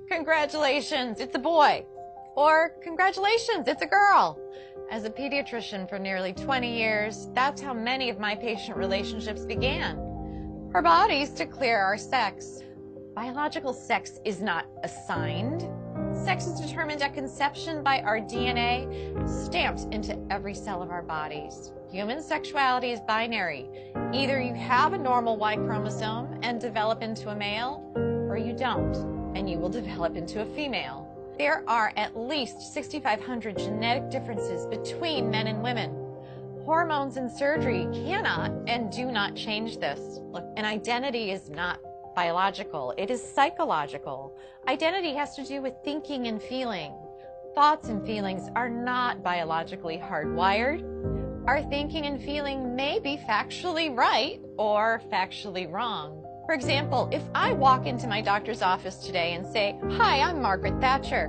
Congratulations, it's a boy. Or congratulations, it's a girl. As a pediatrician for nearly 20 years, that's how many of my patient relationships began. Our bodies declare our sex. Biological sex is not assigned. Sex is determined at conception by our DNA, stamped into every cell of our bodies. Human sexuality is binary. Either you have a normal Y chromosome and develop into a male, or you don't, and you will develop into a female. There are at least 6,500 genetic differences between men and women. Hormones and surgery cannot and do not change this. Look, an identity is not biological, it is psychological. Identity has to do with thinking and feeling. Thoughts and feelings are not biologically hardwired. Our thinking and feeling may be factually right or factually wrong. For example, if I walk into my doctor's office today and say, "Hi, I'm Margaret Thatcher,"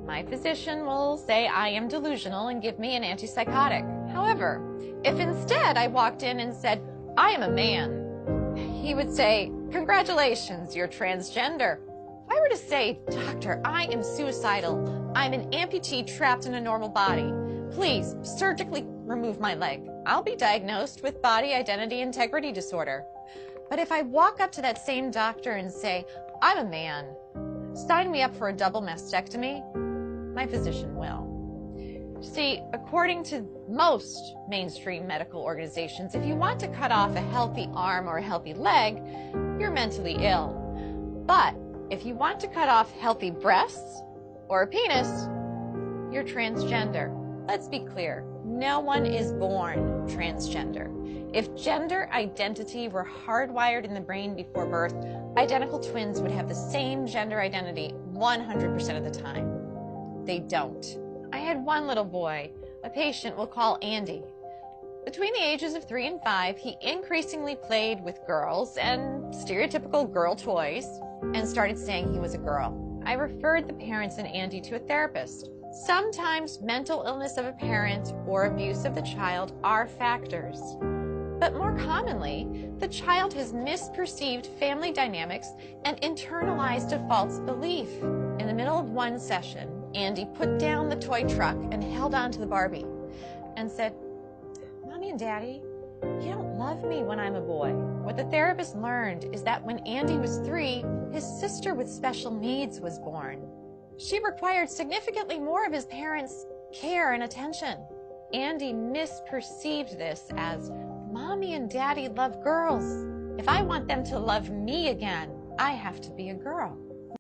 my physician will say I am delusional and give me an antipsychotic. However, if instead I walked in and said, "I am a man," he would say, "Congratulations, you're transgender." If I were to say, "Doctor, I am suicidal. I'm an amputee trapped in a normal body. Please surgically remove my leg," I'll be diagnosed with body identity integrity disorder. But if I walk up to that same doctor and say, "I'm a man, sign me up for a double mastectomy," my physician will. See, according to most mainstream medical organizations, if you want to cut off a healthy arm or a healthy leg, you're mentally ill. But if you want to cut off healthy breasts or a penis, you're transgender. Let's be clear, no one is born transgender. If gender identity were hardwired in the brain before birth, identical twins would have the same gender identity 100% of the time. They don't. I had one little boy, a patient we'll call Andy. Between the ages of 3 and 5, he increasingly played with girls and stereotypical girl toys and started saying he was a girl. I referred the parents and Andy to a therapist. Sometimes mental illness of a parent or abuse of the child are factors. But more commonly, the child has misperceived family dynamics and internalized a false belief. In the middle of one session, Andy put down the toy truck and held on to the Barbie and said, "Mommy and Daddy, you don't love me when I'm a boy." What the therapist learned is that when Andy was 3, his sister with special needs was born. She required significantly more of his parents' care and attention. Andy misperceived this as, "Mommy and Daddy love girls. If I want them to love me again, I have to be a girl."